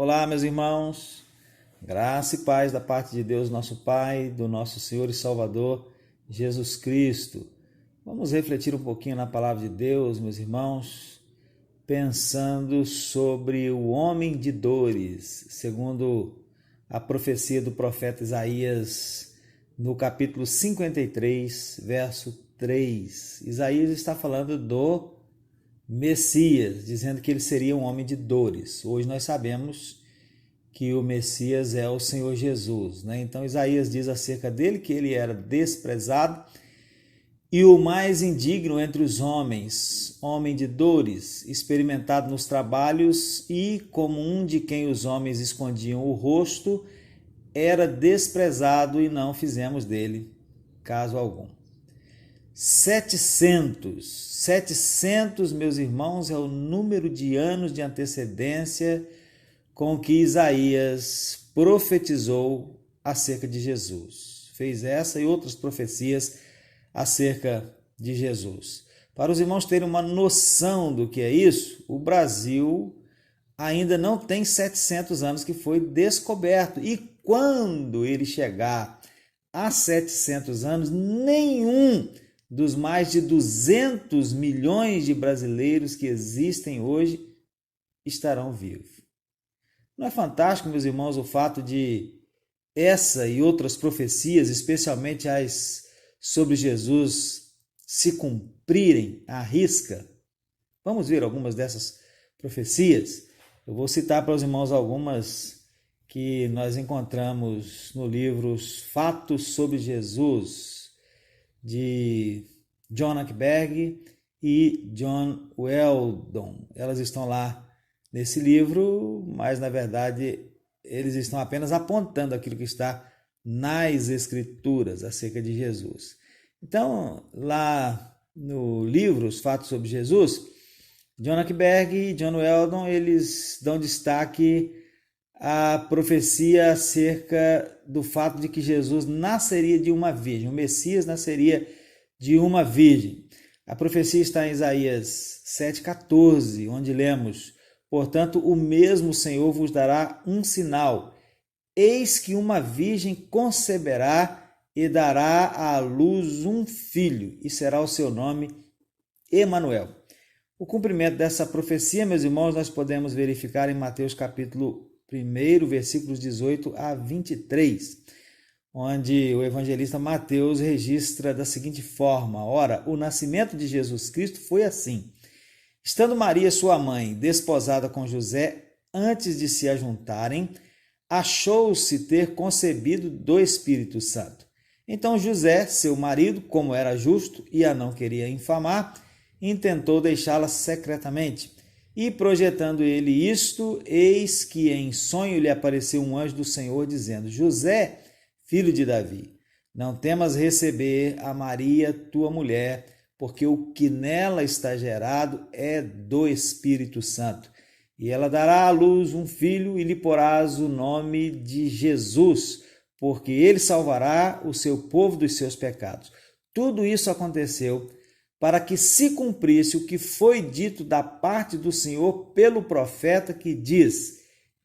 Olá, meus irmãos, graça e paz da parte de Deus, nosso Pai, do nosso Senhor e Salvador, Jesus Cristo. Vamos refletir um pouquinho na palavra de Deus, meus irmãos, pensando sobre o homem de dores, segundo a profecia do profeta Isaías, no capítulo 53, verso 3. Isaías está falando do Messias, dizendo que ele seria um homem de dores. Hoje nós sabemos que o Messias é o Senhor Jesus, né? Então Isaías diz acerca dele que ele era desprezado e o mais indigno entre os homens, homem de dores, experimentado nos trabalhos e como um de quem os homens escondiam o rosto, era desprezado e não fizemos dele caso algum. 700, meus irmãos, é o número de anos de antecedência com que Isaías profetizou acerca de Jesus. Fez essa e outras profecias acerca de Jesus. Para os irmãos terem uma noção do que é isso, o Brasil ainda não tem 700 anos que foi descoberto. E quando ele chegar a 700 anos, nenhum dos mais de 200 milhões de brasileiros que existem hoje estarão vivos. Não é fantástico, meus irmãos, o fato de essa e outras profecias, especialmente as sobre Jesus, se cumprirem à risca? Vamos ver algumas dessas profecias. Eu vou citar para os irmãos algumas que nós encontramos no livro Fatos sobre Jesus, de John Ackberg e John Weldon. Elas estão lá nesse livro, mas na verdade eles estão apenas apontando aquilo que está nas Escrituras acerca de Jesus. Então, lá no livro Os Fatos sobre Jesus, John Ackberg e John Weldon, eles dão destaque à profecia acerca do fato de que Jesus nasceria de uma virgem, o Messias nasceria de uma virgem. A profecia está em Isaías 7,14, onde lemos: portanto, o mesmo Senhor vos dará um sinal. Eis que uma virgem conceberá e dará à luz um filho, e será o seu nome Emanuel. O cumprimento dessa profecia, meus irmãos, nós podemos verificar em Mateus capítulo 1, versículos 18 a 23, onde o evangelista Mateus registra da seguinte forma: ora, o nascimento de Jesus Cristo foi assim. Estando Maria, sua mãe, desposada com José, antes de se ajuntarem, achou-se ter concebido do Espírito Santo. Então José, seu marido, como era justo e a não queria infamar, intentou deixá-la secretamente. E projetando ele isto, eis que em sonho lhe apareceu um anjo do Senhor, dizendo: José, filho de Davi, não temas receber a Maria, tua mulher, porque o que nela está gerado é do Espírito Santo. E ela dará à luz um filho, e lhe porás o nome de Jesus, porque ele salvará o seu povo dos seus pecados. Tudo isso aconteceu para que se cumprisse o que foi dito da parte do Senhor pelo profeta, que diz: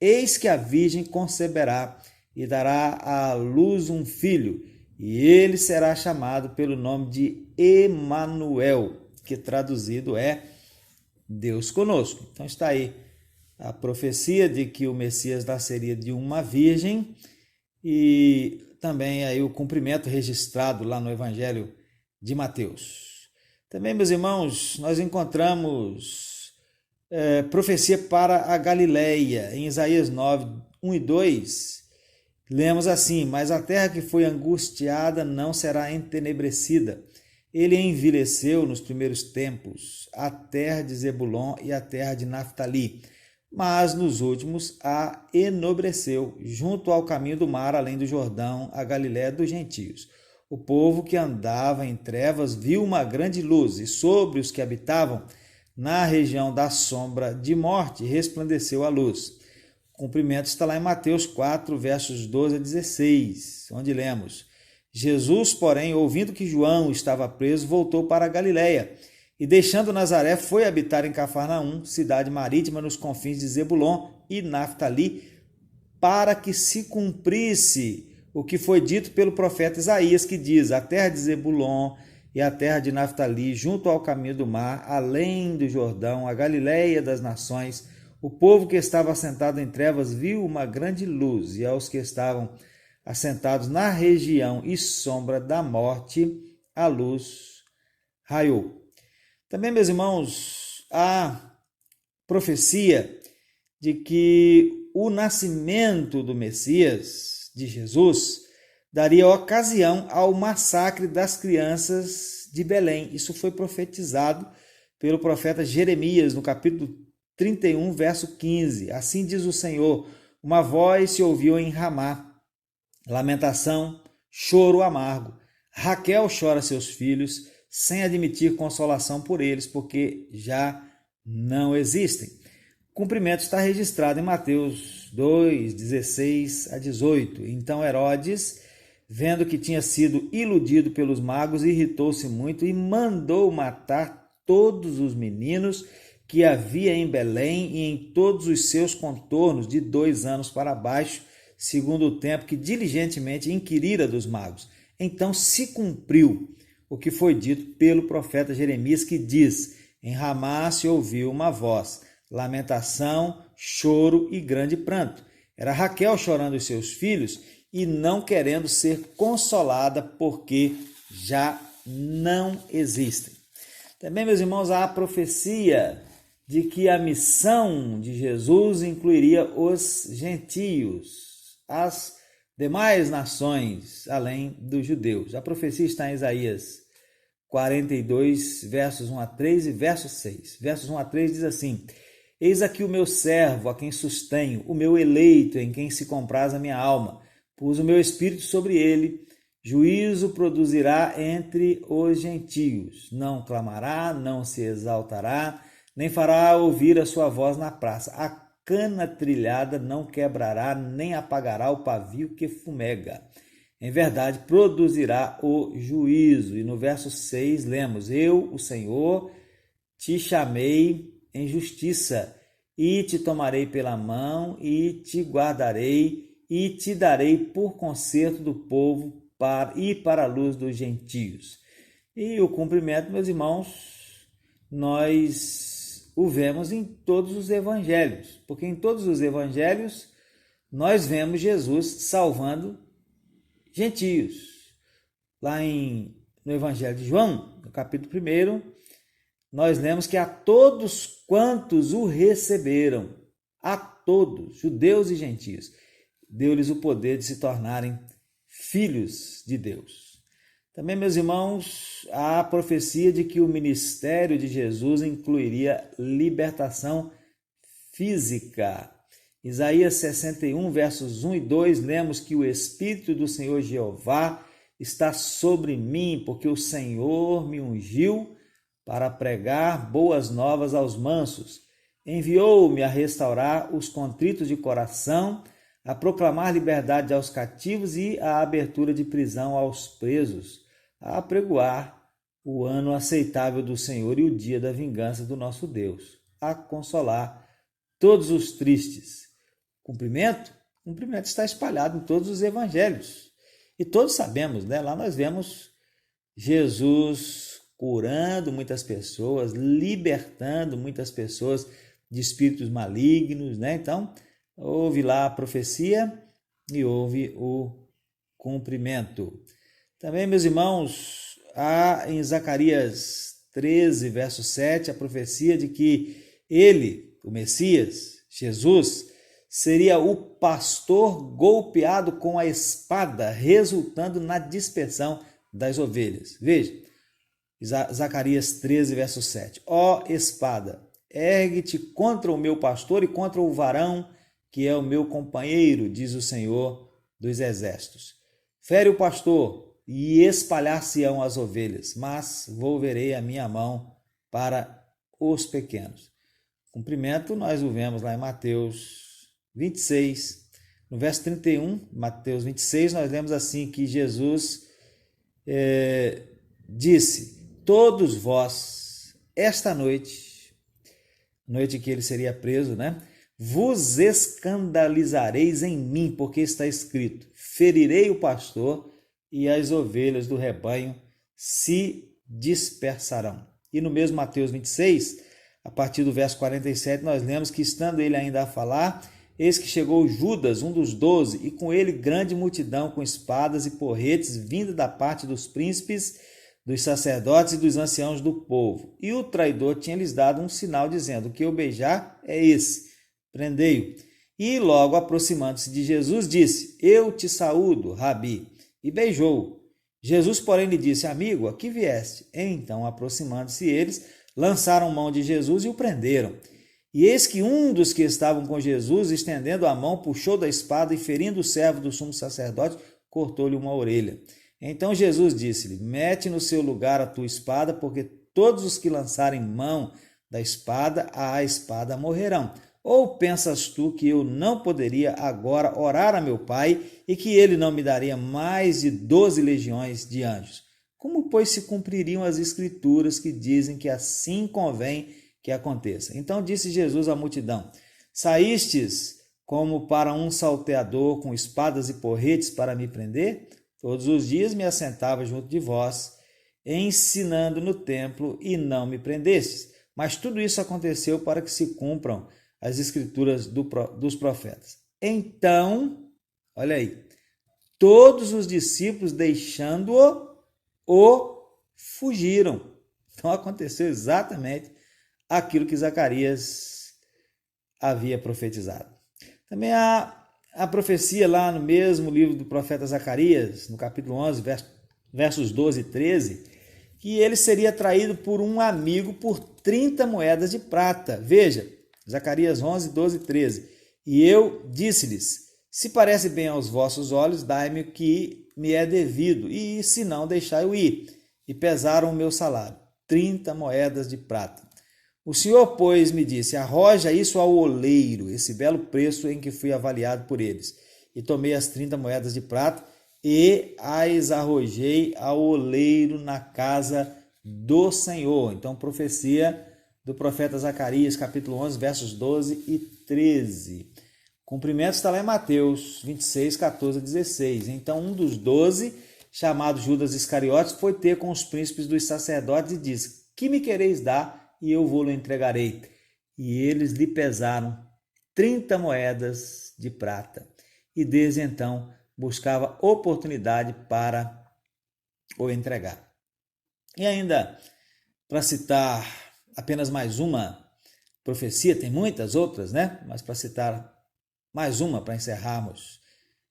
eis que a virgem conceberá e dará à luz um filho, e ele será chamado pelo nome de Emanuel, que traduzido é Deus conosco. Então está aí a profecia de que o Messias nasceria de uma virgem e também aí o cumprimento registrado lá no Evangelho de Mateus. Também, meus irmãos, nós encontramos profecia para a Galileia. Em Isaías 9, 1 e 2, lemos assim: mas a terra que foi angustiada não será entenebrecida. Ele envileceu nos primeiros tempos a terra de Zebulon e a terra de Naftali, mas nos últimos a enobreceu, junto ao caminho do mar, além do Jordão, a Galiléia dos gentios. O povo que andava em trevas viu uma grande luz, e sobre os que habitavam na região da sombra de morte resplandeceu a luz. O cumprimento está lá em Mateus 4, versos 12 a 16, onde lemos: Jesus, porém, ouvindo que João estava preso, voltou para a Galiléia, e deixando Nazaré, foi habitar em Cafarnaum, cidade marítima nos confins de Zebulon e Naftali, para que se cumprisse o que foi dito pelo profeta Isaías, que diz: a terra de Zebulon e a terra de Naftali, junto ao caminho do mar, além do Jordão, a Galileia das nações, o povo que estava assentado em trevas viu uma grande luz, e aos que estavam assentados na região e sombra da morte, a luz raiou. Também, meus irmãos, a profecia de que o nascimento do Messias, de Jesus, daria ocasião ao massacre das crianças de Belém. Isso foi profetizado pelo profeta Jeremias, no capítulo 31, verso 15. Assim diz o Senhor: uma voz se ouviu em Ramá, lamentação, choro amargo. Raquel chora seus filhos, sem admitir consolação por eles, porque já não existem. O cumprimento está registrado em Mateus 2, 16 a 18. Então Herodes, vendo que tinha sido iludido pelos magos, irritou-se muito e mandou matar todos os meninos que havia em Belém e em todos os seus contornos, de 2 anos para baixo, segundo o tempo que diligentemente inquirira dos magos. Então se cumpriu o que foi dito pelo profeta Jeremias, que diz: em Ramá se ouviu uma voz, lamentação, choro e grande pranto. Era Raquel chorando os seus filhos e não querendo ser consolada, porque já não existem. Também, meus irmãos, há a profecia de que a missão de Jesus incluiria os gentios, as demais nações, além dos judeus. A profecia está em Isaías 42, versos 1 a 3 e verso 6. Versos 1 a 3 diz assim: eis aqui o meu servo, a quem sustenho, o meu eleito, em quem se compraz a minha alma. Pus o meu espírito sobre ele, juízo produzirá entre os gentios. Não clamará, não se exaltará, nem fará ouvir a sua voz na praça. A cana trilhada não quebrará, nem apagará o pavio que fumega. Em verdade, produzirá o juízo. E no verso 6 lemos: eu, o Senhor, te chamei em justiça, e te tomarei pela mão, e te guardarei, e te darei por conserto do povo para a luz dos gentios. E o cumprimento, meus irmãos, nós o vemos em todos os evangelhos, porque em todos os evangelhos nós vemos Jesus salvando gentios. Lá no Evangelho de João, no capítulo 1, nós lemos que a todos quantos o receberam, a todos, judeus e gentios, deu-lhes o poder de se tornarem filhos de Deus. Também, meus irmãos, há a profecia de que o ministério de Jesus incluiria libertação física. Isaías 61, versos 1 e 2, lemos que o Espírito do Senhor Jeová está sobre mim, porque o Senhor me ungiu para pregar boas novas aos mansos. Enviou-me a restaurar os contritos de coração, a proclamar liberdade aos cativos e a abertura de prisão aos presos, a apregoar o ano aceitável do Senhor e o dia da vingança do nosso Deus, a consolar todos os tristes. Cumprimento está espalhado em todos os evangelhos. E todos sabemos, né? Lá nós vemos Jesus curando muitas pessoas, libertando muitas pessoas de espíritos malignos, né? Então, houve lá a profecia e houve o cumprimento. Também, meus irmãos, há em Zacarias 13, verso 7, a profecia de que ele, o Messias, Jesus, seria o pastor golpeado com a espada, resultando na dispersão das ovelhas. Veja, Zacarias 13, verso 7. Ó espada, ergue-te contra o meu pastor e contra o varão que é o meu companheiro, diz o Senhor dos exércitos. Fere o pastor e espalhar-se-ão as ovelhas, mas volverei a minha mão para os pequenos. Cumprimento, nós o vemos lá em Mateus 26, no verso 31, Mateus 26, nós lemos assim, que Jesus disse: todos vós, esta noite que ele seria preso, né? vos escandalizareis em mim, porque está escrito: ferirei o pastor e as ovelhas do rebanho se dispersarão. E no mesmo Mateus 26, a partir do verso 47, nós lemos que, estando ele ainda a falar, eis que chegou Judas, um dos 12, e com ele grande multidão com espadas e porretes, vinda da parte dos príncipes, dos sacerdotes e dos anciãos do povo. E o traidor tinha-lhes dado um sinal, dizendo: o que eu beijar é esse, prendei-o. E logo aproximando-se de Jesus, disse: eu te saúdo, Rabi, e beijou-o. Jesus, porém, lhe disse: amigo, a que vieste? Então, aproximando-se eles, lançaram mão de Jesus e o prenderam. E eis que um dos que estavam com Jesus, estendendo a mão, puxou da espada e, ferindo o servo do sumo sacerdote, cortou-lhe uma orelha. Então Jesus disse-lhe: mete no seu lugar a tua espada, porque todos os que lançarem mão da espada, a espada morrerão. Ou pensas tu que eu não poderia agora orar a meu Pai e que ele não me daria mais de 12 legiões de anjos? Como, pois, se cumpririam as escrituras que dizem que assim convém que aconteça? Então disse Jesus à multidão: saístes como para um salteador com espadas e porretes para me prender? Todos os dias me assentava junto de vós, ensinando no templo, e não me prendestes. Mas tudo isso aconteceu para que se cumpram as escrituras dos profetas. Então, olha aí, todos os discípulos, deixando-o, fugiram. Então aconteceu exatamente aquilo que Zacarias havia profetizado. Também há a profecia lá no mesmo livro do profeta Zacarias, no capítulo 11, versos 12 e 13, que ele seria traído por um amigo por 30 moedas de prata. Veja, Zacarias 11, 12 e 13. E eu disse-lhes: se parece bem aos vossos olhos, dai-me o que me é devido, e se não, deixai-o ir. E pesaram o meu salário, 30 moedas de prata. O Senhor, pois, me disse: arroja isso ao oleiro, esse belo preço em que fui avaliado por eles. E tomei as 30 moedas de prata e as arrojei ao oleiro na casa do Senhor. Então, profecia do profeta Zacarias, capítulo 11, versos 12 e 13. O cumprimento está lá em Mateus 26, 14 a 16. Então, um dos 12, chamado Judas Iscariotes, foi ter com os príncipes dos sacerdotes e disse: que me quereis dar? E eu vou-lo entregarei. E eles lhe pesaram 30 moedas de prata. E desde então buscava oportunidade para o entregar. E ainda, para citar apenas mais uma profecia, tem muitas outras, né? Mas para citar mais uma, para encerrarmos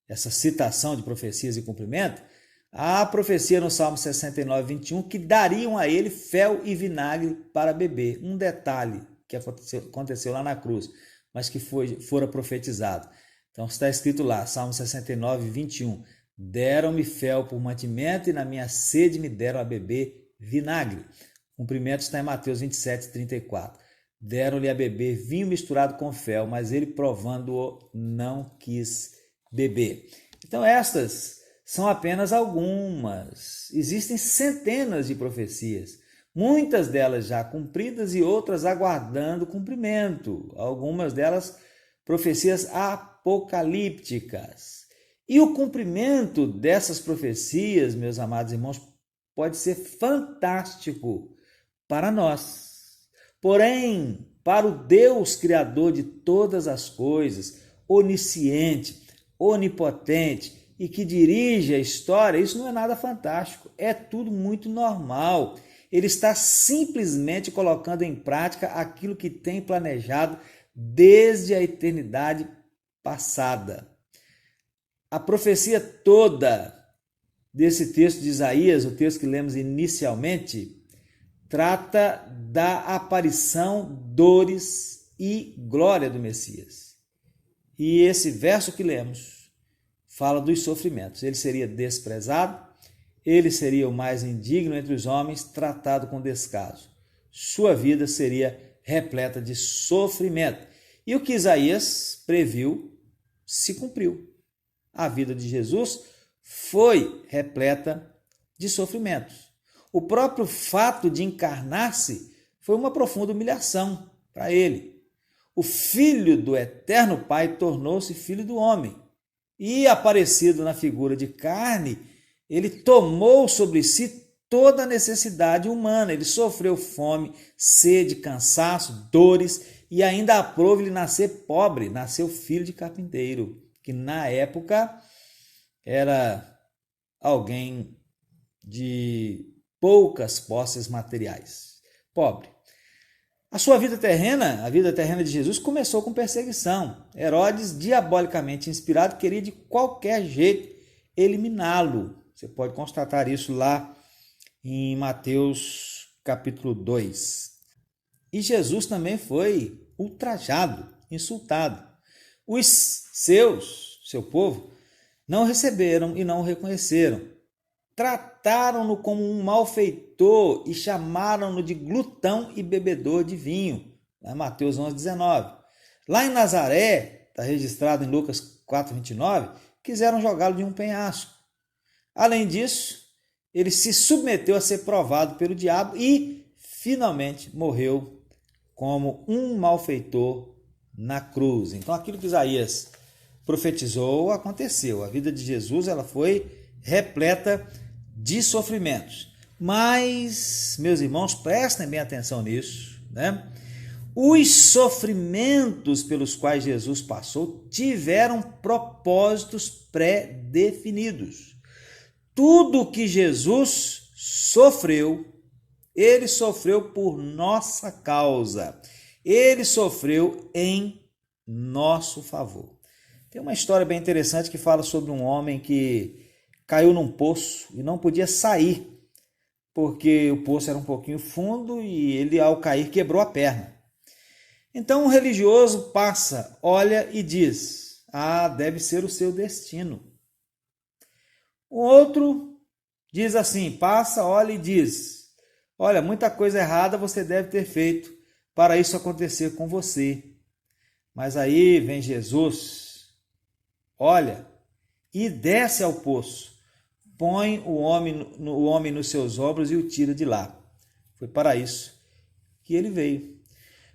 essa citação de profecias e cumprimento, a profecia no Salmo 69, 21, que dariam a ele fel e vinagre para beber. Um detalhe que aconteceu lá na cruz, mas que fora profetizado. Então está escrito lá, Salmo 69, 21, deram-me fel por mantimento e na minha sede me deram a beber vinagre. O cumprimento está em Mateus 27, 34. Deram-lhe a beber vinho misturado com fel, mas ele, provando-o, não quis beber. Então estas são apenas algumas. Existem centenas de profecias, muitas delas já cumpridas e outras aguardando cumprimento. Algumas delas profecias apocalípticas. E o cumprimento dessas profecias, meus amados irmãos, pode ser fantástico para nós. Porém, para o Deus Criador de todas as coisas, onisciente, onipotente, e que dirige a história, isso não é nada fantástico, é tudo muito normal. Ele está simplesmente colocando em prática aquilo que tem planejado desde a eternidade passada. A profecia toda desse texto de Isaías, o texto que lemos inicialmente, trata da aparição, dores e glória do Messias. E esse verso que lemos fala dos sofrimentos. Ele seria desprezado, ele seria o mais indigno entre os homens, tratado com descaso. Sua vida seria repleta de sofrimento. E o que Isaías previu se cumpriu. A vida de Jesus foi repleta de sofrimentos. O próprio fato de encarnar-se foi uma profunda humilhação para ele. o Filho do Eterno Pai tornou-se Filho do Homem e, aparecido na figura de carne, ele tomou sobre si toda a necessidade humana. Ele sofreu fome, sede, cansaço, dores e ainda aprove-lhe nascer pobre, nasceu filho de carpinteiro, que na época era alguém de poucas posses materiais, pobre. A sua vida terrena, a vida terrena de Jesus, começou com perseguição. Herodes, diabolicamente inspirado, queria de qualquer jeito eliminá-lo. Você pode constatar isso lá em Mateus capítulo 2. E Jesus também foi ultrajado, insultado. Os seu povo, não receberam e não o reconheceram. Trataram-no como um malfeitor e chamaram-no de glutão e bebedor de vinho. Lá em Mateus 11:19. Lá em Nazaré, está registrado em Lucas 4:29, quiseram jogá-lo de um penhasco. Além disso, ele se submeteu a ser provado pelo diabo e finalmente morreu como um malfeitor na cruz. Então aquilo que Isaías profetizou aconteceu. A vida de Jesus ela foi repleta de sofrimentos. Mas, meus irmãos, prestem bem atenção nisso, né? Os sofrimentos pelos quais Jesus passou tiveram propósitos pré-definidos. Tudo que Jesus sofreu, ele sofreu por nossa causa. Ele sofreu em nosso favor. Tem uma história bem interessante que fala sobre um homem que caiu num poço e não podia sair, porque o poço era um pouquinho fundo e ele, ao cair, quebrou a perna. Então um religioso passa, olha e diz: ah, deve ser o seu destino. O outro diz assim, passa, olha e diz: olha, muita coisa errada você deve ter feito para isso acontecer com você. Mas aí vem Jesus, olha, e desce ao poço, põe o homem nos seus ombros e o tira de lá. Foi para isso que ele veio.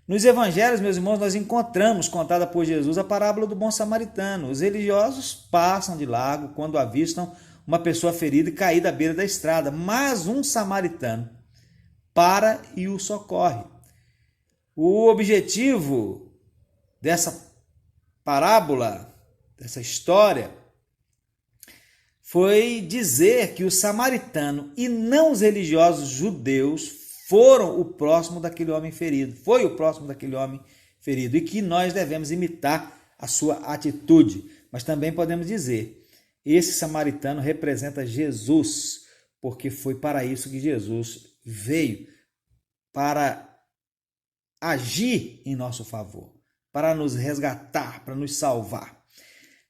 Nos evangelhos, meus irmãos, nós encontramos, contada por Jesus, a parábola do bom samaritano. Os religiosos passam de largo quando avistam uma pessoa ferida e caída à beira da estrada, mas um samaritano para e o socorre. O objetivo dessa parábola, dessa história, foi dizer que o samaritano e não os religiosos judeus foram o próximo daquele homem ferido, foi o próximo daquele homem ferido, e que nós devemos imitar a sua atitude. Mas também podemos dizer, esse samaritano representa Jesus, porque foi para isso que Jesus veio, para agir em nosso favor, para nos resgatar, para nos salvar.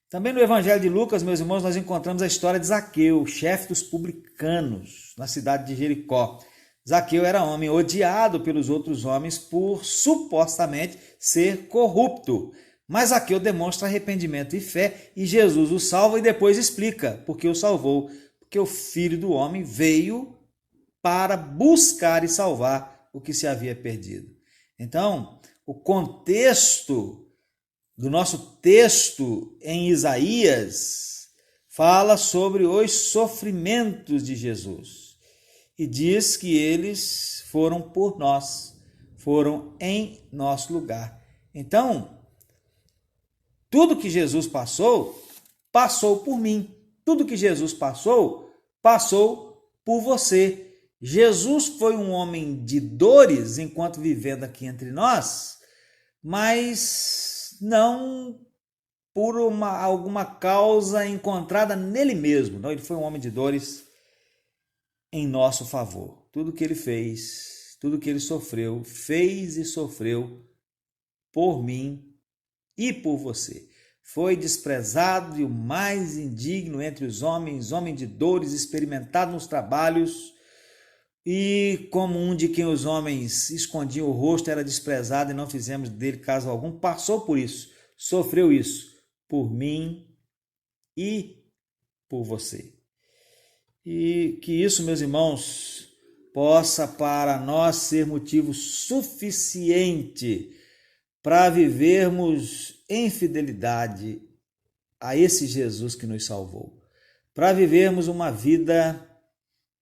Também no Evangelho de Lucas, meus irmãos, nós encontramos a história de Zaqueu, chefe dos publicanos, na cidade de Jericó. Zaqueu era homem odiado pelos outros homens por supostamente ser corrupto. Mas Zaqueu demonstra arrependimento e fé e Jesus o salva e depois explica por que o salvou. Porque o Filho do Homem veio para buscar e salvar o que se havia perdido. Então, o contexto do nosso texto em Isaías fala sobre os sofrimentos de Jesus e diz que eles foram por nós, foram em nosso lugar. Então, tudo que Jesus passou, passou por mim. Tudo que Jesus passou, passou por você. Jesus foi um homem de dores enquanto vivendo aqui entre nós, mas não por alguma causa encontrada nele mesmo. Não, ele foi um homem de dores em nosso favor. Tudo que ele fez, tudo que ele sofreu, fez e sofreu por mim e por você. Foi desprezado e o mais indigno entre os homens, homem de dores, experimentado nos trabalhos, e como um de quem os homens escondiam o rosto, era desprezado e não fizemos dele caso algum, passou por isso, sofreu isso, por mim e por você. E que isso, meus irmãos, possa para nós ser motivo suficiente para vivermos em fidelidade a esse Jesus que nos salvou, para vivermos uma vida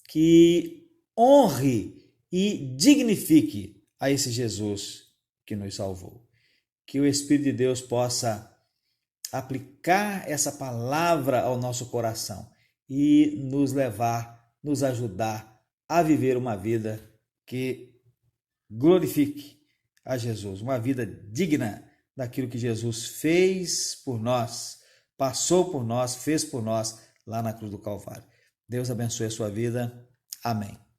que honre e dignifique a esse Jesus que nos salvou. Que o Espírito de Deus possa aplicar essa palavra ao nosso coração e nos levar, nos ajudar a viver uma vida que glorifique a Jesus, uma vida digna daquilo que Jesus fez por nós, passou por nós, fez por nós lá na cruz do Calvário. Deus abençoe a sua vida. Amém.